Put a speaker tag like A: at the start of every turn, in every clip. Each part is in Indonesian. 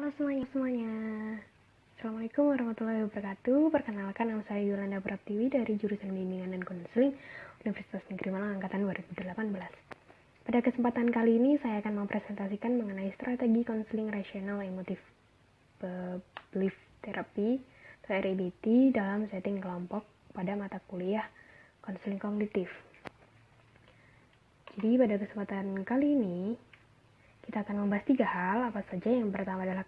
A: Halo semuanya. Assalamualaikum warahmatullahi wabarakatuh. Perkenalkan, nama saya Yolanda Pratiwi dari jurusan Bimbingan dan Konseling Universitas Negeri Malang Angkatan 2018. Pada kesempatan kali ini saya akan mempresentasikan mengenai strategi konseling rasional emotif belief therapy atau REBT dalam setting kelompok pada mata kuliah konseling kognitif. Jadi pada kesempatan kali ini kita akan membahas 3 hal, apa saja. Yang pertama adalah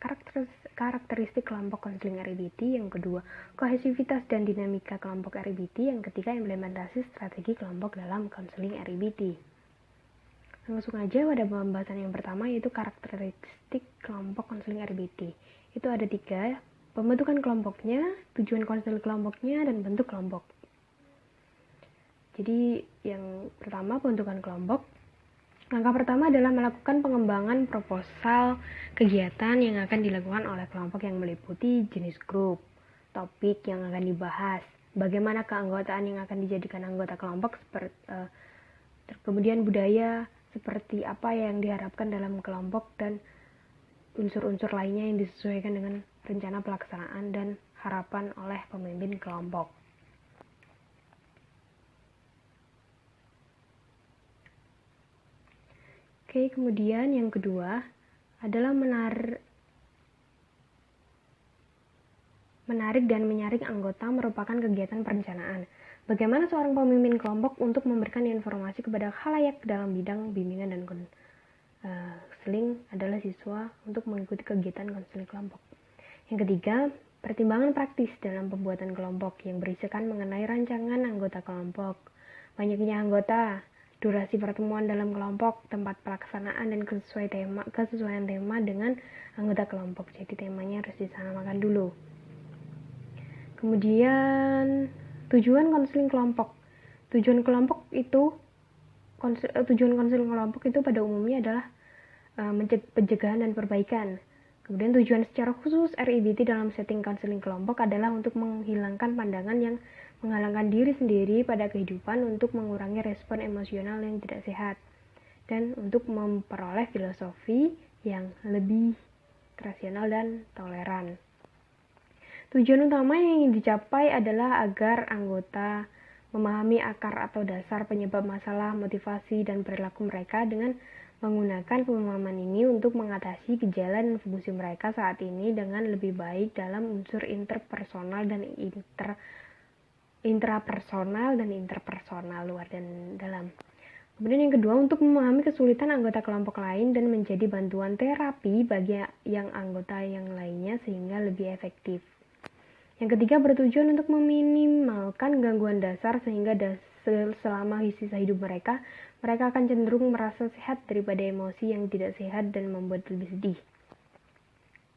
A: karakteristik kelompok konseling REBT, yang kedua kohesivitas dan dinamika kelompok REBT, yang ketiga implementasi strategi kelompok dalam konseling REBT. Langsung aja pada pembahasan yang pertama, yaitu karakteristik kelompok konseling REBT. Itu ada 3, pembentukan kelompoknya, tujuan konseling kelompoknya, dan bentuk kelompok. Jadi yang pertama, pembentukan kelompok. Langkah pertama adalah melakukan pengembangan proposal kegiatan yang akan dilakukan oleh kelompok yang meliputi jenis grup, topik yang akan dibahas, bagaimana keanggotaan yang akan dijadikan anggota kelompok, kemudian budaya seperti apa yang diharapkan dalam kelompok, dan unsur-unsur lainnya yang disesuaikan dengan rencana pelaksanaan dan harapan oleh pemimpin kelompok. Oke, kemudian yang kedua adalah menarik dan menyaring anggota merupakan kegiatan perencanaan. Bagaimana seorang pemimpin kelompok untuk memberikan informasi kepada khalayak dalam bidang bimbingan dan konseling adalah siswa untuk mengikuti kegiatan konseling kelompok. Yang ketiga, pertimbangan praktis dalam pembuatan kelompok yang berisikan mengenai rancangan anggota kelompok, banyaknya anggota, durasi pertemuan dalam kelompok, tempat pelaksanaan, dan kesesuaian tema dengan anggota kelompok. Jadi temanya harus disamakan dulu. Kemudian tujuan konseling kelompok. Tujuan konseling kelompok itu pada umumnya adalah pencegahan dan perbaikan. Kemudian tujuan secara khusus REBT dalam setting konseling kelompok adalah untuk menghilangkan pandangan yang menghalangkan diri sendiri pada kehidupan, untuk mengurangi respon emosional yang tidak sehat, dan untuk memperoleh filosofi yang lebih rasional dan toleran. Tujuan utama yang ingin dicapai adalah agar anggota memahami akar atau dasar penyebab masalah, motivasi, dan perilaku mereka dengan menggunakan pemahaman ini untuk mengatasi gejala dan fungsi mereka saat ini dengan lebih baik dalam unsur intrapersonal dan interpersonal luar dan dalam. Kemudian yang kedua, untuk memahami kesulitan anggota kelompok lain dan menjadi bantuan terapi bagi yang anggota yang lainnya sehingga lebih efektif. Yang ketiga, bertujuan untuk meminimalkan gangguan dasar sehingga selama sisa hidup mereka akan cenderung merasa sehat daripada emosi yang tidak sehat dan membuat lebih sedih.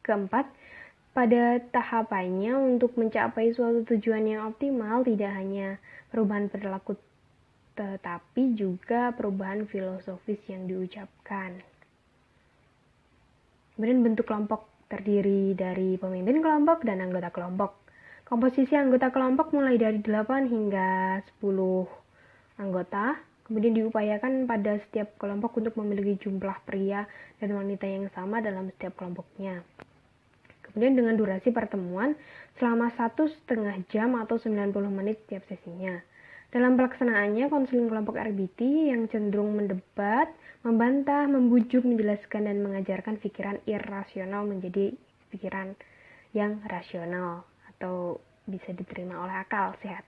A: Keempat, pada tahapannya untuk mencapai suatu tujuan yang optimal, tidak hanya perubahan perilaku tetapi juga perubahan filosofis yang diucapkan. Kemudian bentuk kelompok terdiri dari pemimpin kelompok dan anggota kelompok. Komposisi anggota kelompok mulai dari 8 hingga 10 anggota. Kemudian diupayakan pada setiap kelompok untuk memiliki jumlah pria dan wanita yang sama dalam setiap kelompoknya. Kemudian dengan durasi pertemuan selama 1,5 jam atau 90 menit setiap sesinya. Dalam pelaksanaannya, konseling kelompok REBT yang cenderung mendebat, membantah, membujuk, menjelaskan, dan mengajarkan pikiran irasional menjadi pikiran yang rasional atau bisa diterima oleh akal sehat.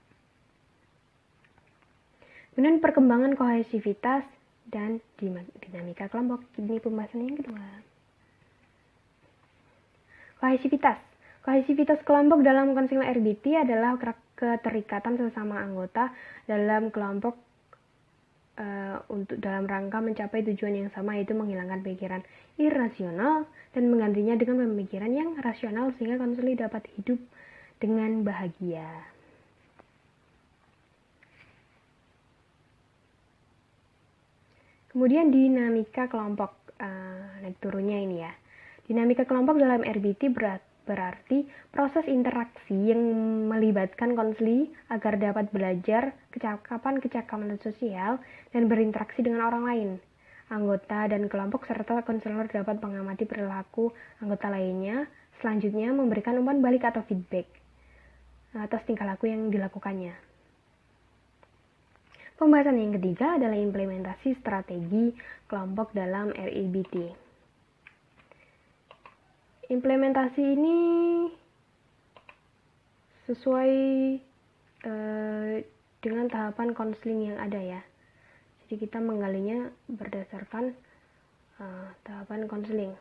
A: Kemudian perkembangan kohesivitas dan dinamika kelompok. Ini pembahasan yang kedua. Kohesivitas kelompok dalam konseling REBT adalah keterikatan sesama anggota dalam kelompok untuk dalam rangka mencapai tujuan yang sama, yaitu menghilangkan pikiran irasional dan menggantinya dengan pemikiran yang rasional sehingga konseling dapat hidup dengan bahagia. Kemudian dinamika kelompok, naik turunnya ini ya. Dinamika kelompok dalam REBT berarti proses interaksi yang melibatkan konseli agar dapat belajar kecakapan sosial dan berinteraksi dengan orang lain. anggota dan kelompok serta konselor dapat mengamati perilaku anggota lainnya. Selanjutnya, memberikan umpan balik atau feedback atas tingkah laku yang dilakukannya. Pembahasan yang ketiga adalah implementasi strategi kelompok dalam REBT. Implementasi ini sesuai dengan tahapan konseling yang ada ya. Jadi kita menggalinya berdasarkan tahapan konseling.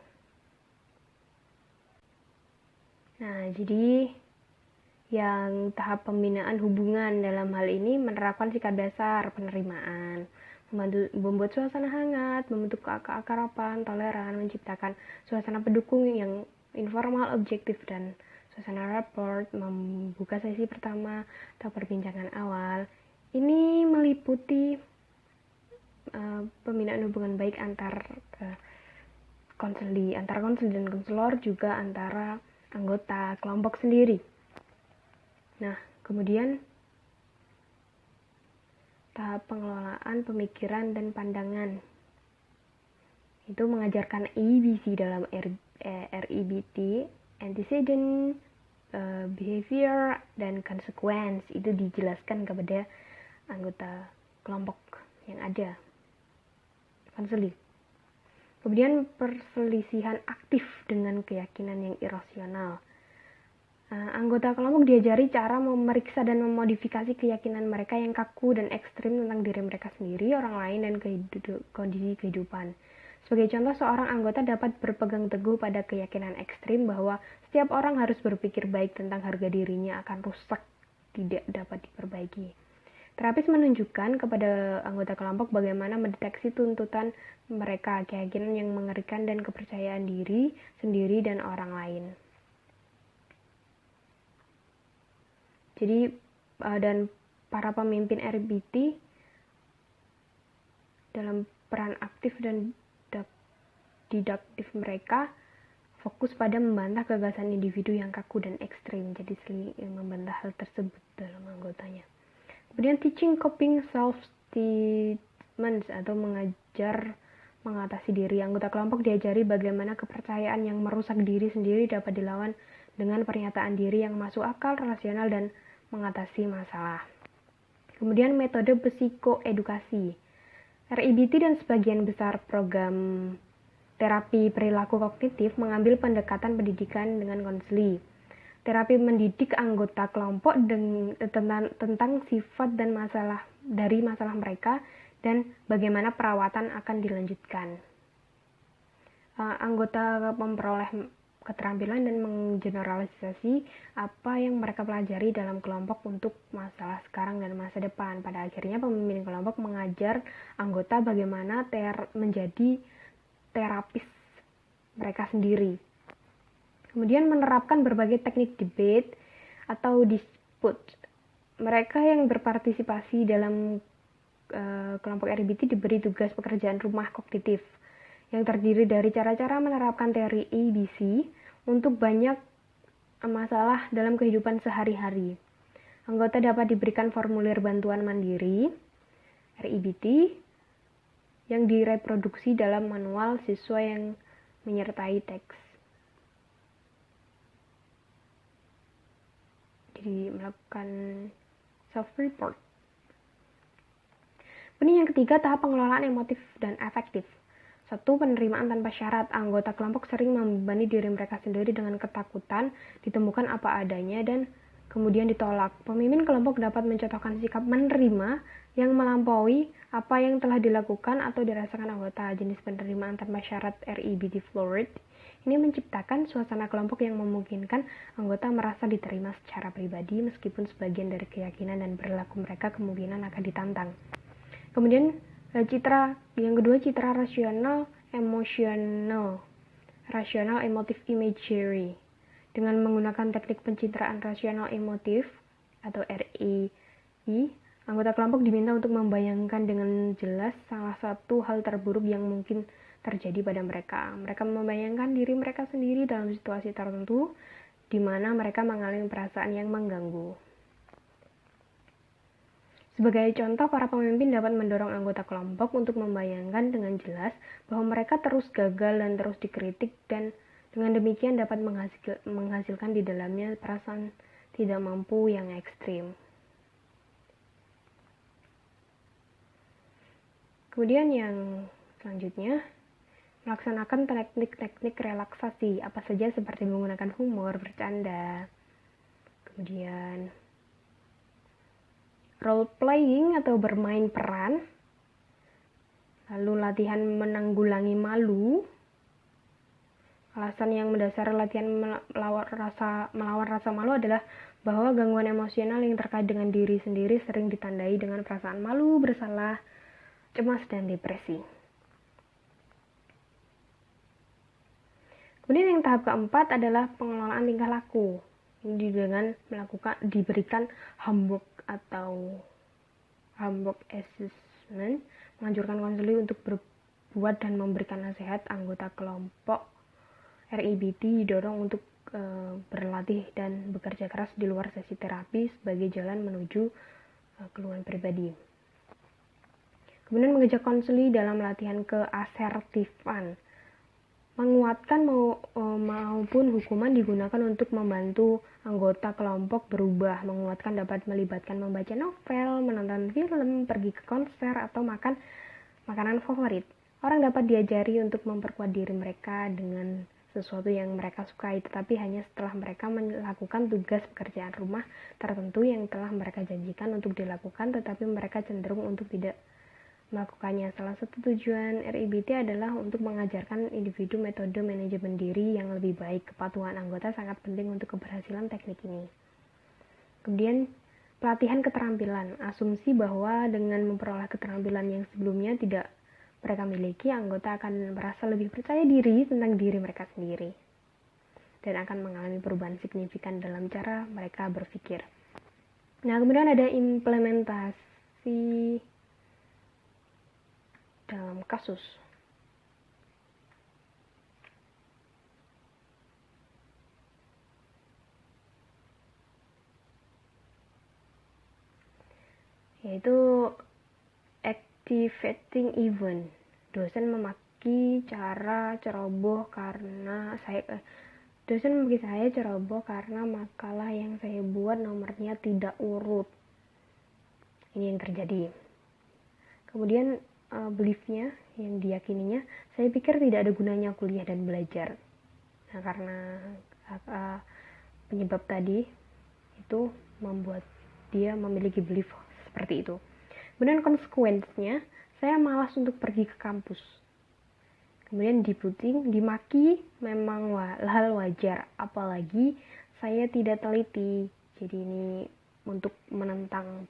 A: Nah, jadi yang tahap pembinaan hubungan dalam hal ini menerapkan sikap dasar penerimaan, membuat suasana hangat, membentuk keakraban, toleran, menciptakan suasana pendukung yang informal, objektif, dan suasana rapport, membuka sesi pertama atau perbincangan awal. Ini meliputi pembinaan hubungan baik antar konseli dan konselor, juga antara anggota kelompok sendiri. Nah, kemudian tahap pengelolaan pemikiran dan pandangan. Itu mengajarkan ABC dalam REBT, antecedent, behavior, dan consequence. Itu dijelaskan kepada anggota kelompok yang ada. Konseli. Kemudian perselisihan aktif dengan keyakinan yang irasional. Anggota kelompok diajari cara memeriksa dan memodifikasi keyakinan mereka yang kaku dan ekstrim tentang diri mereka sendiri, orang lain, dan kondisi kehidupan. Sebagai contoh, seorang anggota dapat berpegang teguh pada keyakinan ekstrim bahwa setiap orang harus berpikir baik tentang harga dirinya akan rusak, tidak dapat diperbaiki. Terapis menunjukkan kepada anggota kelompok bagaimana mendeteksi tuntutan mereka, keyakinan yang mengerikan, dan kepercayaan diri sendiri dan orang lain. Jadi, dan para pemimpin REBT dalam peran aktif dan didaktif mereka fokus pada membantah gagasan individu yang kaku dan ekstrim. Jadi membantah hal tersebut dalam anggotanya. Kemudian teaching coping self-statements atau mengajar mengatasi diri. Anggota kelompok diajari bagaimana kepercayaan yang merusak diri sendiri dapat dilawan dengan pernyataan diri yang masuk akal, rasional, dan mengatasi masalah. Kemudian metode psikoedukasi. REBT dan sebagian besar program terapi perilaku kognitif mengambil pendekatan pendidikan dengan konseli. Terapi mendidik anggota kelompok tentang sifat dan masalah mereka dan bagaimana perawatan akan dilanjutkan. Anggota memperoleh keterampilan dan menggeneralisasi apa yang mereka pelajari dalam kelompok untuk masalah sekarang dan masa depan. Pada akhirnya, pemimpin kelompok mengajar anggota bagaimana menjadi terapis mereka sendiri. Kemudian menerapkan berbagai teknik debate atau dispute. Mereka yang berpartisipasi dalam kelompok REBT diberi tugas pekerjaan rumah kognitif yang terdiri dari cara-cara menerapkan teori ABC untuk banyak masalah dalam kehidupan sehari-hari. Anggota dapat diberikan formulir bantuan mandiri REBT yang direproduksi dalam manual siswa yang menyertai teks. Jadi melakukan self-report. Ini yang ketiga, tahap pengelolaan emotif dan afektif. 1. Penerimaan tanpa syarat. Anggota kelompok sering membebani diri mereka sendiri dengan ketakutan, ditemukan apa adanya, dan kemudian ditolak. Pemimpin kelompok dapat mencontohkan sikap menerima yang melampaui apa yang telah dilakukan atau dirasakan anggota. Jenis penerimaan tanpa syarat REBT Fluid ini menciptakan suasana kelompok yang memungkinkan anggota merasa diterima secara pribadi meskipun sebagian dari keyakinan dan perilaku mereka kemungkinan akan ditantang. Kemudian yang kedua, citra rasional emotive imagery. Dengan menggunakan teknik pencitraan rasional emotif atau REI, anggota kelompok diminta untuk membayangkan dengan jelas salah satu hal terburuk yang mungkin terjadi pada mereka. Mereka membayangkan diri mereka sendiri dalam situasi tertentu di mana mereka mengalami perasaan yang mengganggu. Sebagai contoh, para pemimpin dapat mendorong anggota kelompok untuk membayangkan dengan jelas bahwa mereka terus gagal dan terus dikritik, dan dengan demikian dapat menghasilkan di dalamnya perasaan tidak mampu yang ekstrim. Kemudian yang selanjutnya, melaksanakan teknik-teknik relaksasi, apa saja seperti menggunakan humor, bercanda. Kemudian role playing atau bermain peran. Lalu latihan menanggulangi malu. Alasan yang mendasar latihan melawan rasa malu adalah bahwa gangguan emosional yang terkait dengan diri sendiri sering ditandai dengan perasaan malu, bersalah, cemas, dan depresi. Kemudian yang tahap keempat adalah pengelolaan tingkah laku. Ini dengan diberikan homework atau homework assessment, menganjurkan konselor untuk berbuat dan memberikan nasihat. Anggota kelompok RIBT didorong untuk berlatih dan bekerja keras di luar sesi terapi sebagai jalan menuju keluhan pribadi. Kemudian mengejak konselor dalam latihan keasertifan. Menguatkan maupun hukuman digunakan untuk membantu anggota kelompok berubah. Menguatkan dapat melibatkan membaca novel, menonton film, pergi ke konser, atau makan makanan favorit. Orang dapat diajari untuk memperkuat diri mereka dengan sesuatu yang mereka sukai, tetapi hanya setelah mereka melakukan tugas pekerjaan rumah tertentu yang telah mereka janjikan untuk dilakukan, tetapi mereka cenderung untuk tidak melakukannya. Salah satu tujuan RIBT adalah untuk mengajarkan individu metode manajemen diri yang lebih baik. Kepatuhan anggota sangat penting untuk keberhasilan teknik ini. Kemudian pelatihan keterampilan. Asumsi bahwa dengan memperoleh keterampilan yang sebelumnya tidak mereka miliki, anggota akan merasa lebih percaya diri tentang diri mereka sendiri dan akan mengalami perubahan signifikan dalam cara mereka berpikir. Nah, kemudian ada implementasi dalam kasus. Yaitu activating event. Dosen memaki saya ceroboh karena makalah yang saya buat nomornya tidak urut. Ini yang terjadi. Kemudian beliefnya, yang diyakininya, saya pikir tidak ada gunanya kuliah dan belajar. Nah, karena penyebab tadi itu membuat dia memiliki belief seperti itu. Kemudian konsekuensinya, saya malas untuk pergi ke kampus. Kemudian diputing, dimaki memang hal wajar, apalagi saya tidak teliti. Jadi ini untuk menentang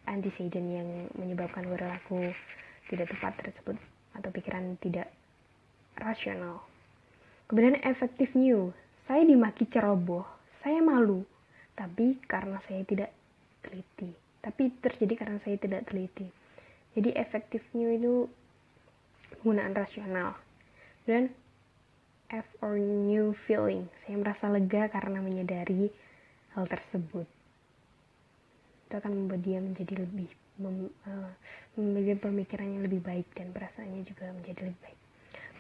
A: antecedent yang menyebabkan perilaku tidak tepat tersebut atau pikiran tidak rasional. Kemudian efektif new, saya dimaki ceroboh, saya malu, tapi karena saya tidak teliti. Tapi terjadi karena saya tidak teliti. Jadi efektif new itu penggunaan rasional. Dan F or new feeling, saya merasa lega karena menyadari hal tersebut. Itu akan membuat dia menjadi lebih memiliki pemikiran yang lebih baik dan perasaannya juga menjadi lebih baik.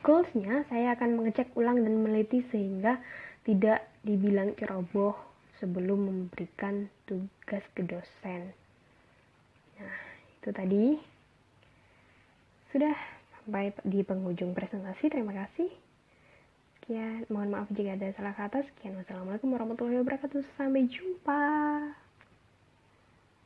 A: Goals-nya, saya akan mengecek ulang dan meneliti sehingga tidak dibilang ceroboh sebelum memberikan tugas ke dosen. Nah, itu tadi sudah sampai di penghujung presentasi. Terima kasih. Sekian, mohon maaf jika ada salah kata. Sekian, wassalamualaikum warahmatullahi wabarakatuh. Sampai jumpa.